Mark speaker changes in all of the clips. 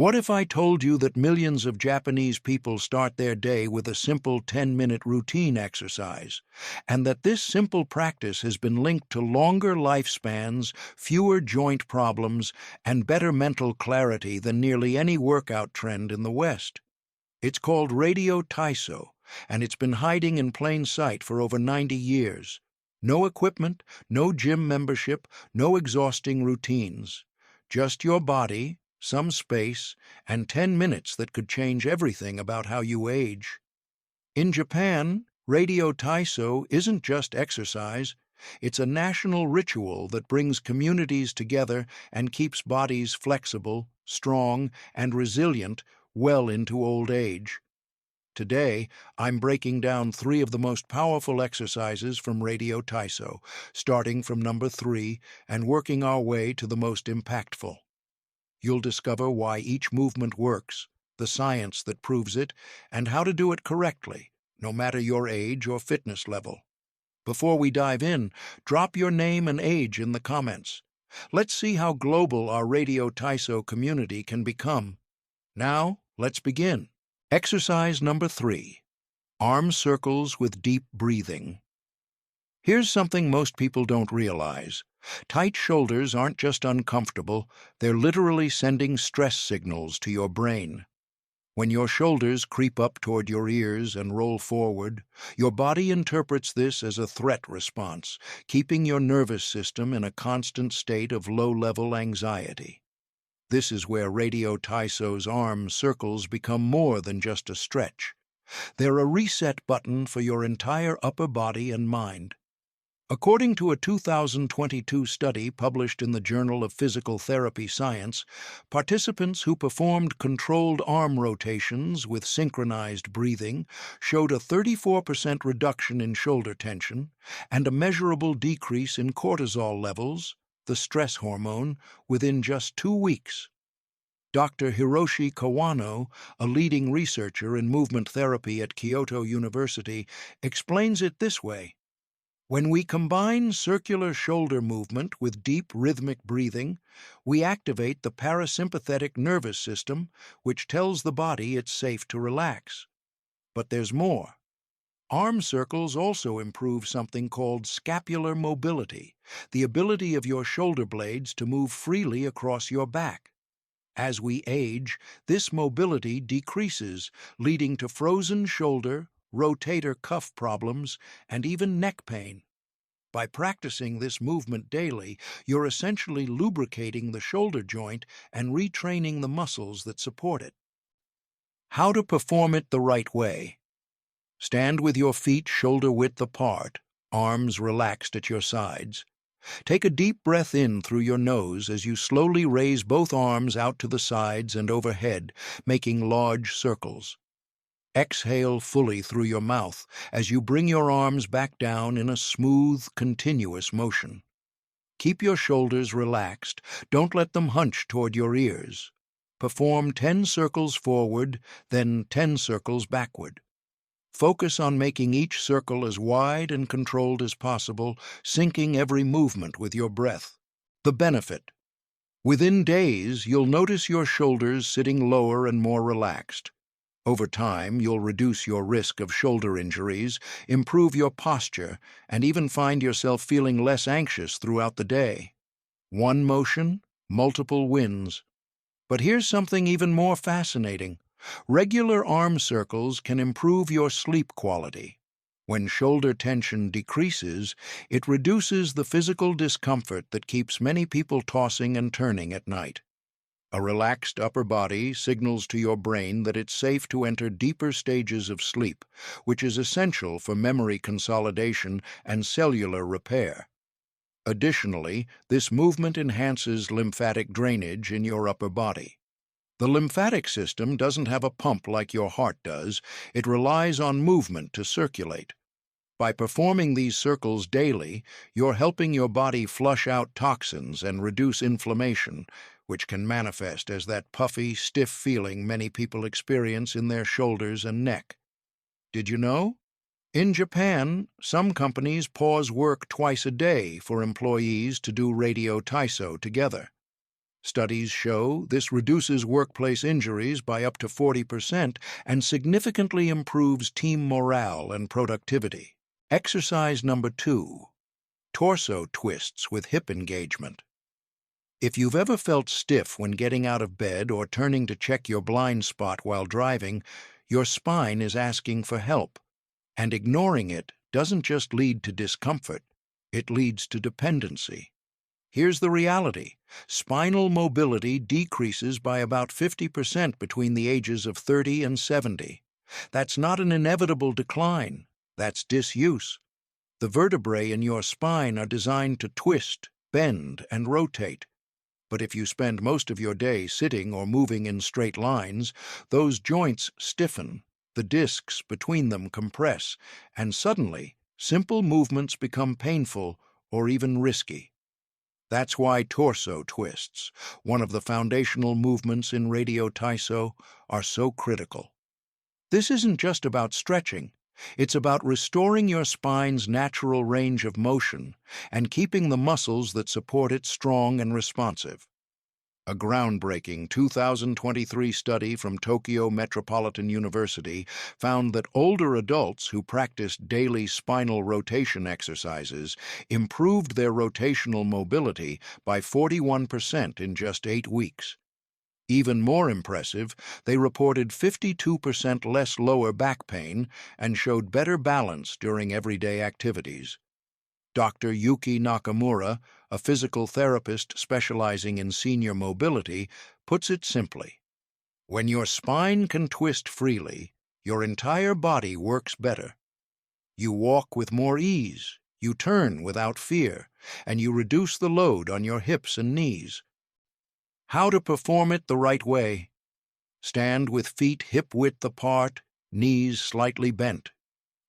Speaker 1: What if I told you that millions of Japanese people start their day with a simple 10-minute routine exercise, and that this simple practice has been linked to longer lifespans, fewer joint problems, and better mental clarity than nearly any workout trend in the West? It's called Radio Taiso, and it's been hiding in plain sight for over 90 years. No equipment, no gym membership, no exhausting routines. Just your body, some space, and 10 minutes that could change everything about how you age. In Japan, Radio Taiso isn't just exercise. It's a national ritual that brings communities together and keeps bodies flexible, strong, and resilient well into old age. Today, I'm breaking down 3 of the most powerful exercises from Radio Taiso, starting from number 3 and working our way to the most impactful. You'll discover why each movement works, the science that proves it, and how to do it correctly, no matter your age or fitness level. Before we dive in, drop your name and age in the comments. Let's see how global our Radio Taiso community can become. Now, let's begin. Exercise number 3. Arm circles with deep breathing. Here's something most people don't realize. Tight shoulders aren't just uncomfortable, they're literally sending stress signals to your brain. When your shoulders creep up toward your ears and roll forward, your body interprets this as a threat response, keeping your nervous system in a constant state of low-level anxiety. This is where Radio Taiso's arm circles become more than just a stretch. They're a reset button for your entire upper body and mind. According to a 2022 study published in the Journal of Physical Therapy Science, participants who performed controlled arm rotations with synchronized breathing showed a 34% reduction in shoulder tension and a measurable decrease in cortisol levels, the stress hormone, within just 2 weeks. Dr. Hiroshi Kawano, a leading researcher in movement therapy at Kyoto University, explains it this way. When we combine circular shoulder movement with deep rhythmic breathing, we activate the parasympathetic nervous system, which tells the body it's safe to relax. But there's more. Arm circles also improve something called scapular mobility, the ability of your shoulder blades to move freely across your back. As we age, this mobility decreases, leading to frozen shoulder, rotator cuff problems, and even neck pain. By practicing this movement daily, you're essentially lubricating the shoulder joint and retraining the muscles that support it. How to perform it the right way. Stand with your feet shoulder-width apart, arms relaxed at your sides. Take a deep breath in through your nose as you slowly raise both arms out to the sides and overhead, making large circles. Exhale fully through your mouth as you bring your arms back down in a smooth, continuous motion. Keep your shoulders relaxed. Don't let them hunch toward your ears. Perform 10 circles forward, then 10 circles backward. Focus on making each circle as wide and controlled as possible, syncing every movement with your breath. The benefit. Within days, you'll notice your shoulders sitting lower and more relaxed. Over time, you'll reduce your risk of shoulder injuries, improve your posture, and even find yourself feeling less anxious throughout the day. One motion, multiple wins. But here's something even more fascinating. Regular arm circles can improve your sleep quality. When shoulder tension decreases, it reduces the physical discomfort that keeps many people tossing and turning at night. A relaxed upper body signals to your brain that it's safe to enter deeper stages of sleep, which is essential for memory consolidation and cellular repair. Additionally, this movement enhances lymphatic drainage in your upper body. The lymphatic system doesn't have a pump like your heart does. It relies on movement to circulate. By performing these circles daily, you're helping your body flush out toxins and reduce inflammation, which can manifest as that puffy, stiff feeling many people experience in their shoulders and neck. Did you know? In Japan, some companies pause work twice a day for employees to do Radio Taiso together. Studies show this reduces workplace injuries by up to 40% and significantly improves team morale and productivity. Exercise number 2, torso twists with hip engagement. If you've ever felt stiff when getting out of bed or turning to check your blind spot while driving, your spine is asking for help. And ignoring it doesn't just lead to discomfort, it leads to dependency. Here's the reality. Spinal mobility decreases by about 50% between the ages of 30 and 70. That's not an inevitable decline, that's disuse. The vertebrae in your spine are designed to twist, bend, and rotate. But if you spend most of your day sitting or moving in straight lines, those joints stiffen, the discs between them compress, and suddenly, simple movements become painful or even risky. That's why torso twists, one of the foundational movements in Radio Taiso, are so critical. This isn't just about stretching. It's about restoring your spine's natural range of motion and keeping the muscles that support it strong and responsive. A groundbreaking 2023 study from Tokyo Metropolitan University found that older adults who practiced daily spinal rotation exercises improved their rotational mobility by 41% in just 8 weeks. Even more impressive, they reported 52% less lower back pain and showed better balance during everyday activities. Dr. Yuki Nakamura, a physical therapist specializing in senior mobility, puts it simply. When your spine can twist freely, your entire body works better. You walk with more ease, you turn without fear, and you reduce the load on your hips and knees. How to perform it the right way? Stand with feet hip-width apart, knees slightly bent.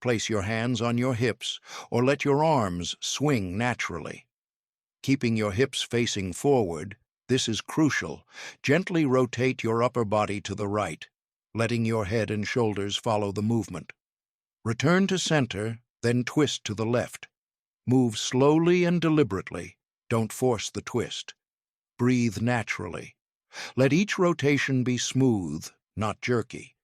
Speaker 1: Place your hands on your hips or let your arms swing naturally. Keeping your hips facing forward, this is crucial. Gently rotate your upper body to the right, letting your head and shoulders follow the movement. Return to center, then twist to the left. Move slowly and deliberately. Don't force the twist. Breathe naturally. Let each rotation be smooth, not jerky.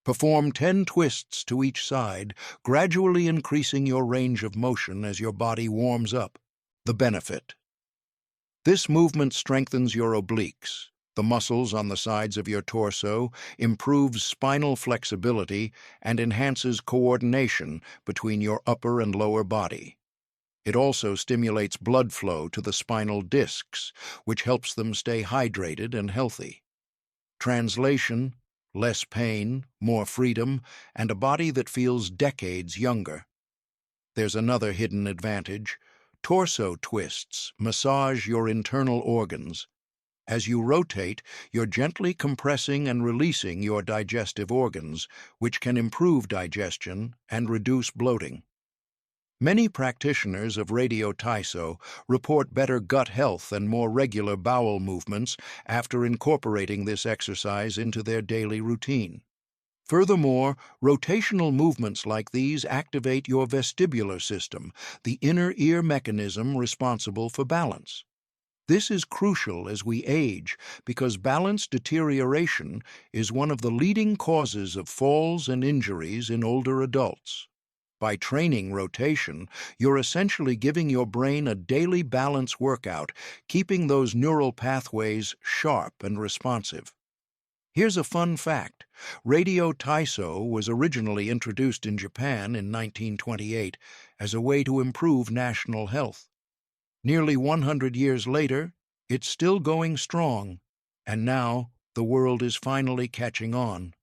Speaker 1: Perform 10 twists to each side, gradually increasing your range of motion as your body warms up. The benefit. This movement strengthens your obliques, the muscles on the sides of your torso, improves spinal flexibility, and enhances coordination between your upper and lower body. It also stimulates blood flow to the spinal discs, which helps them stay hydrated and healthy. Translation: less pain, more freedom, and a body that feels decades younger. There's another hidden advantage. Torso twists massage your internal organs. As you rotate, you're gently compressing and releasing your digestive organs, which can improve digestion and reduce bloating. Many practitioners of Radio Taiso report better gut health and more regular bowel movements after incorporating this exercise into their daily routine. Furthermore, rotational movements like these activate your vestibular system, the inner ear mechanism responsible for balance. This is crucial as we age because balance deterioration is one of the leading causes of falls and injuries in older adults. By training rotation, you're essentially giving your brain a daily balance workout, keeping those neural pathways sharp and responsive. Here's a fun fact. Radio Taiso was originally introduced in Japan in 1928 as a way to improve national health. Nearly 100 years later, it's still going strong, and now the world is finally catching on.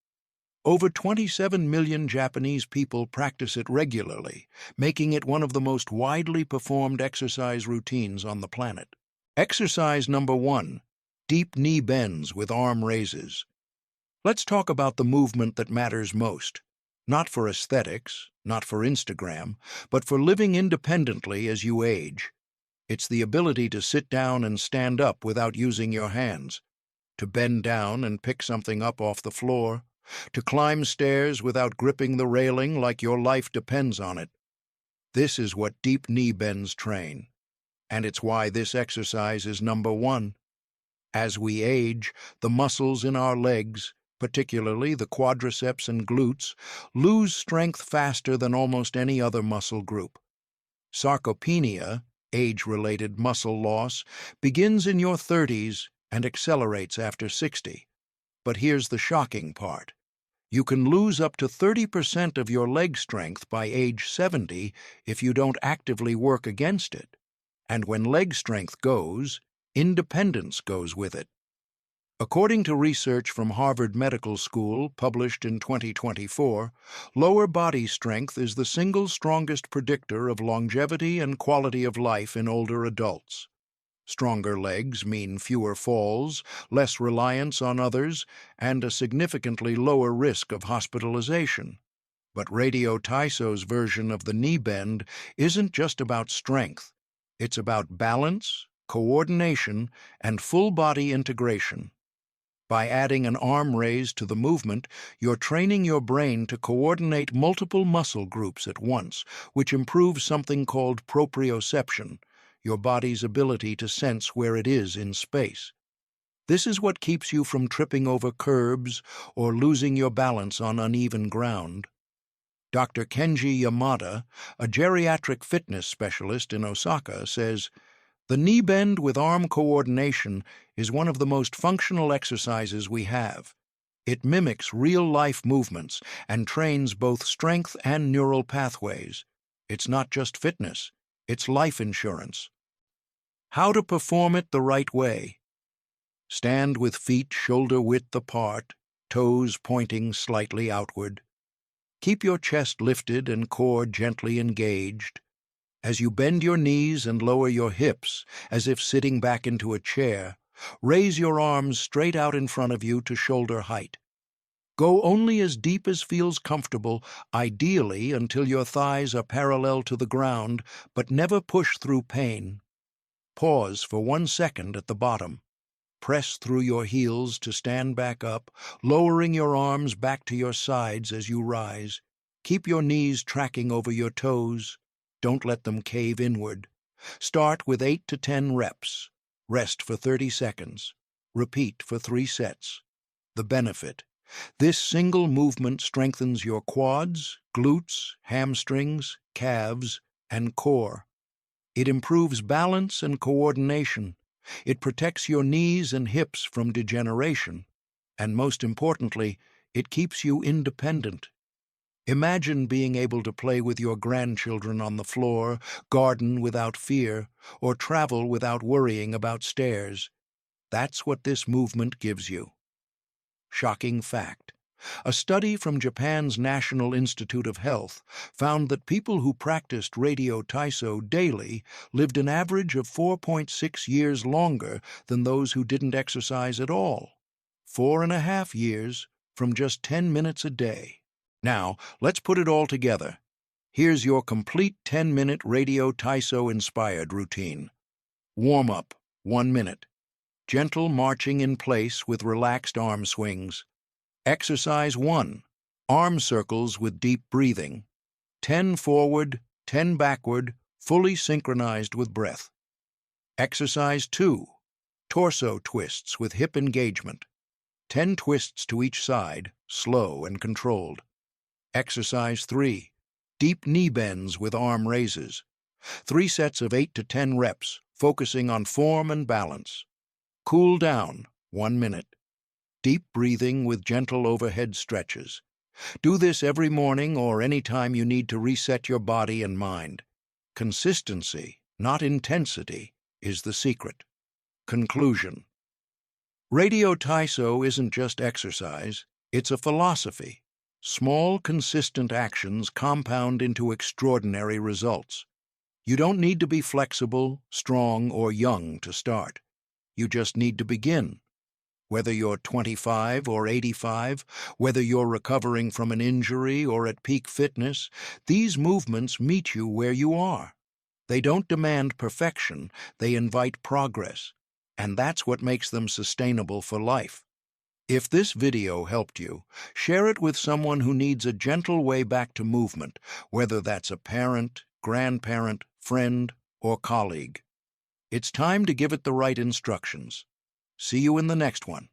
Speaker 1: Over 27 million Japanese people practice it regularly, making it one of the most widely performed exercise routines on the planet. Exercise number 1, deep knee bends with arm raises. Let's talk about the movement that matters most. Not for aesthetics, not for Instagram, but for living independently as you age. It's the ability to sit down and stand up without using your hands, to bend down and pick something up off the floor, to climb stairs without gripping the railing like your life depends on it. This is what deep knee bends train, and it's why this exercise is number 1. As we age, the muscles in our legs, particularly the quadriceps and glutes, lose strength faster than almost any other muscle group. Sarcopenia, age-related muscle loss, begins in your 30s and accelerates after 60. But here's the shocking part. You can lose up to 30% of your leg strength by age 70 if you don't actively work against it. And when leg strength goes, independence goes with it. According to research from Harvard Medical School published in 2024, lower body strength is the single strongest predictor of longevity and quality of life in older adults. Stronger legs mean fewer falls, less reliance on others, and a significantly lower risk of hospitalization. But Radio Taiso's version of the knee bend isn't just about strength. It's about balance, coordination, and full-body integration. By adding an arm raise to the movement, you're training your brain to coordinate multiple muscle groups at once, which improves something called proprioception, your body's ability to sense where it is in space. This is what keeps you from tripping over curbs or losing your balance on uneven ground. Dr. Kenji Yamada, a geriatric fitness specialist in Osaka, says, "The knee bend with arm coordination is one of the most functional exercises we have. It mimics real-life movements and trains both strength and neural pathways. It's not just fitness, it's life insurance." How to perform it the right way. Stand with feet shoulder-width apart, toes pointing slightly outward. Keep your chest lifted and core gently engaged. As you bend your knees and lower your hips, as if sitting back into a chair, raise your arms straight out in front of you to shoulder height. Go only as deep as feels comfortable, ideally until your thighs are parallel to the ground, but never push through pain. Pause for 1 second at the bottom. Press through your heels to stand back up, lowering your arms back to your sides as you rise. Keep your knees tracking over your toes. Don't let them cave inward. Start with 8 to 10 reps. Rest for 30 seconds. Repeat for 3 sets. The benefit: this single movement strengthens your quads, glutes, hamstrings, calves, and core. It improves balance and coordination. It protects your knees and hips from degeneration. And most importantly, it keeps you independent. Imagine being able to play with your grandchildren on the floor, garden without fear, or travel without worrying about stairs. That's what this movement gives you. Shocking fact. A study from Japan's National Institute of Health found that people who practiced Radio Taiso daily lived an average of 4.6 years longer than those who didn't exercise at all. 4.5 years from just 10 minutes a day. Now, let's put it all together. Here's your complete 10-minute Radio Taiso-inspired routine. Warm-up, 1 minute. Gentle marching in place with relaxed arm swings. Exercise 1. Arm circles with deep breathing. 10 forward, 10 backward, fully synchronized with breath. Exercise 2. Torso twists with hip engagement. 10 twists to each side, slow and controlled. Exercise 3. Deep knee bends with arm raises. 3 sets of 8 to 10 reps, focusing on form and balance. Cool down, 1 minute. Deep breathing with gentle overhead stretches. Do this every morning or any time you need to reset your body and mind. Consistency, not intensity, is the secret. Conclusion. Radio Taiso isn't just exercise, it's a philosophy. Small, consistent actions compound into extraordinary results. You don't need to be flexible, strong, or young to start. You just need to begin. Whether you're 25 or 85, whether you're recovering from an injury or at peak fitness, these movements meet you where you are. They don't demand perfection, they invite progress. And that's what makes them sustainable for life. If this video helped you, share it with someone who needs a gentle way back to movement, whether that's a parent, grandparent, friend, or colleague. It's time to give it the right instructions. See you in the next one.